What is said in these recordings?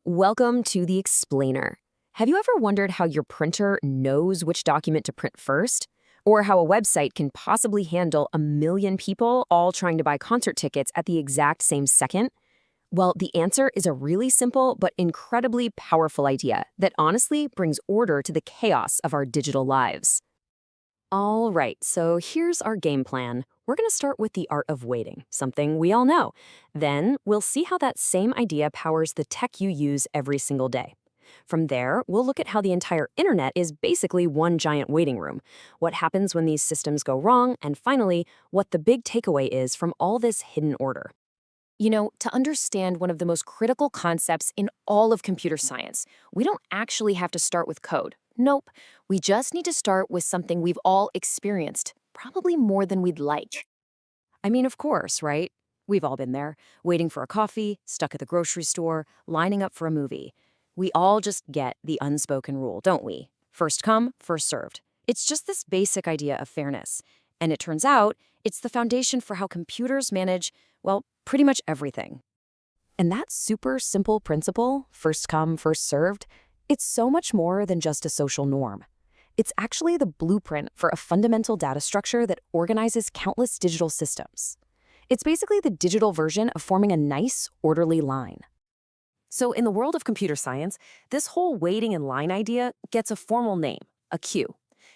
Welcome to the Explainer. Have you ever wondered how your printer knows which document to print first? Or how a website can possibly handle a million people all trying to buy concert tickets at the exact same second? Well, the answer is a really simple but incredibly powerful idea that honestly brings order to the chaos of our digital lives. All right, so here's our game plan. We're going to start with the art of waiting, something we all know. Then we'll see how that same idea powers the tech you use every single day. From there, we'll look at how the entire internet is basically one giant waiting room, what happens when these systems go wrong, and finally, what the big takeaway is from all this hidden order. To understand one of the most critical concepts in all of computer science, we don't actually have to start with code. Nope, we just need to start with something we've all experienced, probably more than we'd like. Of course, right? We've all been there, waiting for a coffee, stuck at the grocery store, lining up for a movie. We all just get the unspoken rule, don't we? First come, first served. It's just this basic idea of fairness. And it turns out, it's the foundation for how computers manage, well, pretty much everything. And that super simple principle, first come, first served, it's so much more than just a social norm. It's actually the blueprint for a fundamental data structure that organizes countless digital systems. It's basically the digital version of forming a nice, orderly line. So in the world of computer science, this whole waiting in line idea gets a formal name, a queue.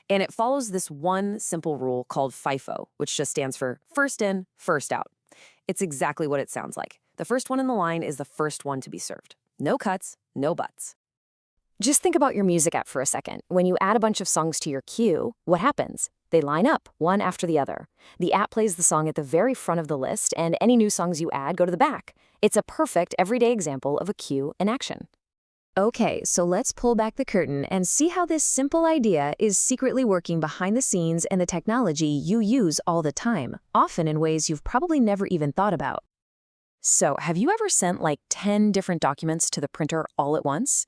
And it follows this one simple rule called FIFO, which just stands for first in, first out. It's exactly what it sounds like. The first one in the line is the first one to be served. No cuts, no buts. Just think about your music app for a second. When you add a bunch of songs to your queue, what happens? They line up, one after the other. The app plays the song at the very front of the list, and any new songs you add go to the back. It's a perfect, everyday example of a queue in action. Okay, so let's pull back the curtain and see how this simple idea is secretly working behind the scenes in the technology you use all the time, often in ways you've probably never even thought about. So, have you ever sent like 10 different documents to the printer all at once?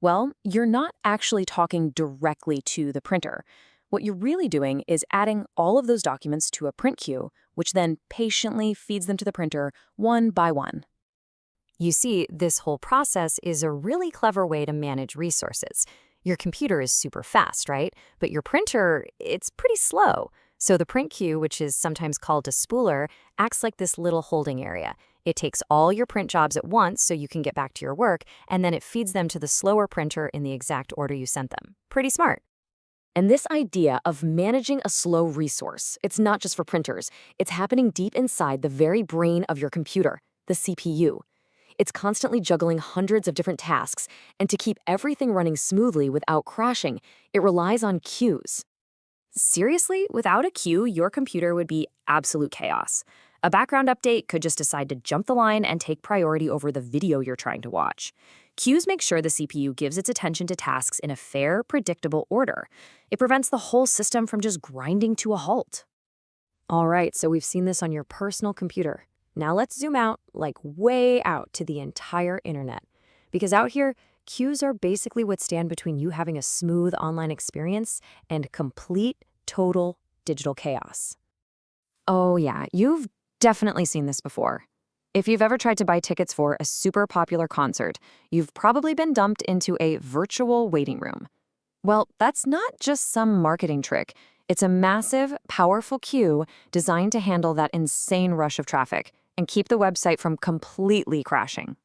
Well, you're not actually talking directly to the printer. What you're really doing is adding all of those documents to a print queue, which then patiently feeds them to the printer one by one. You see, this whole process is a really clever way to manage resources. Your computer is super fast, right? But your printer, it's pretty slow. So the print queue, which is sometimes called a spooler, acts like this little holding area. It takes all your print jobs at once so you can get back to your work, and then it feeds them to the slower printer in the exact order you sent them. Pretty smart. And this idea of managing a slow resource, it's not just for printers. It's happening deep inside the very brain of your computer, the CPU. It's constantly juggling hundreds of different tasks, and to keep everything running smoothly without crashing, it relies on queues. Seriously, without a queue, your computer would be absolute chaos. A background update could just decide to jump the line and take priority over the video you're trying to watch. Queues make sure the CPU gives its attention to tasks in a fair, predictable order. It prevents the whole system from just grinding to a halt. All right, so we've seen this on your personal computer. Now let's zoom out, like way out to the entire internet. Because out here, queues are basically what stand between you having a smooth online experience and complete, total digital chaos. Oh yeah, you've definitely seen this before. If you've ever tried to buy tickets for a super popular concert, you've probably been dumped into a virtual waiting room. Well, that's not just some marketing trick. It's a massive, powerful queue designed to handle that insane rush of traffic and keep the website from completely crashing.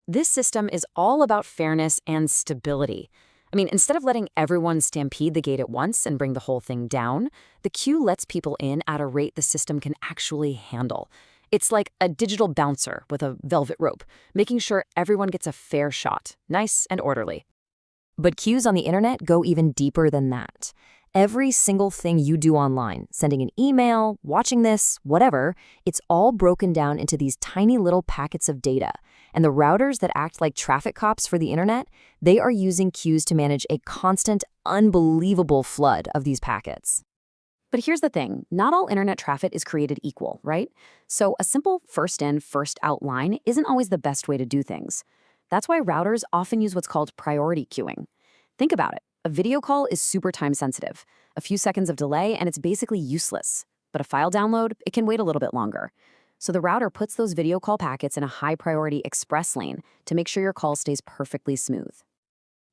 This system is all about fairness and stability. Instead of letting everyone stampede the gate at once and bring the whole thing down, the queue lets people in at a rate the system can actually handle. It's like a digital bouncer with a velvet rope, making sure everyone gets a fair shot, nice and orderly. But queues on the internet go even deeper than that. Every single thing you do online, sending an email, watching this, whatever, it's all broken down into these tiny little packets of data. And the routers that act like traffic cops for the internet, they are using queues to manage a constant, unbelievable flood of these packets. But here's the thing, not all internet traffic is created equal, right? So a simple first in, first out line isn't always the best way to do things. That's why routers often use what's called priority queuing. Think about it. A video call is super time sensitive. A few seconds of delay and it's basically useless. But a file download, it can wait a little bit longer. So the router puts those video call packets in a high-priority express lane to make sure your call stays perfectly smooth.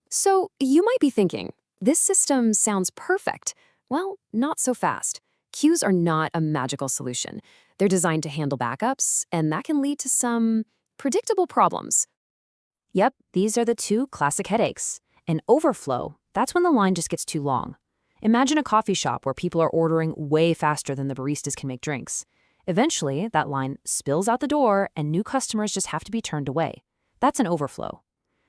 So you might be thinking, this system sounds perfect. Well, not so fast. Queues are not a magical solution. They're designed to handle backups, and that can lead to some predictable problems. Yep, these are the two classic headaches. An overflow, that's when the line just gets too long. Imagine a coffee shop where people are ordering way faster than the baristas can make drinks. Eventually, that line spills out the door and new customers just have to be turned away. That's an overflow.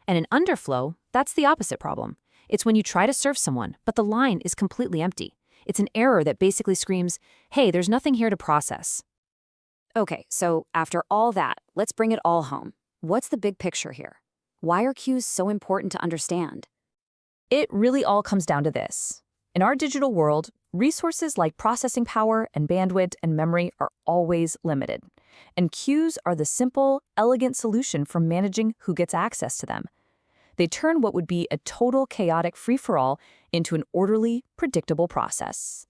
And an underflow, that's the opposite problem. It's when you try to serve someone, but the line is completely empty. It's an error that basically screams, hey, there's nothing here to process. Okay, so after all that, let's bring it all home. What's the big picture here? Why are queues so important to understand? It really all comes down to this. In our digital world, resources like processing power and bandwidth and memory are always limited. And queues are the simple, elegant solution for managing who gets access to them. They turn what would be a total chaotic free-for-all into an orderly, predictable process.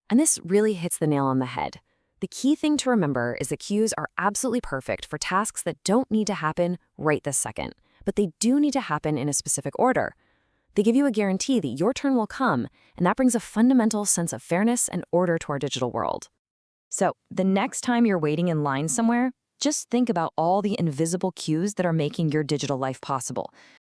And this really hits the nail on the head. The key thing to remember is that queues are absolutely perfect for tasks that don't need to happen right this second, but they do need to happen in a specific order. They give you a guarantee that your turn will come, and that brings a fundamental sense of fairness and order to our digital world. So, the next time you're waiting in line somewhere, just think about all the invisible queues that are making your digital life possible.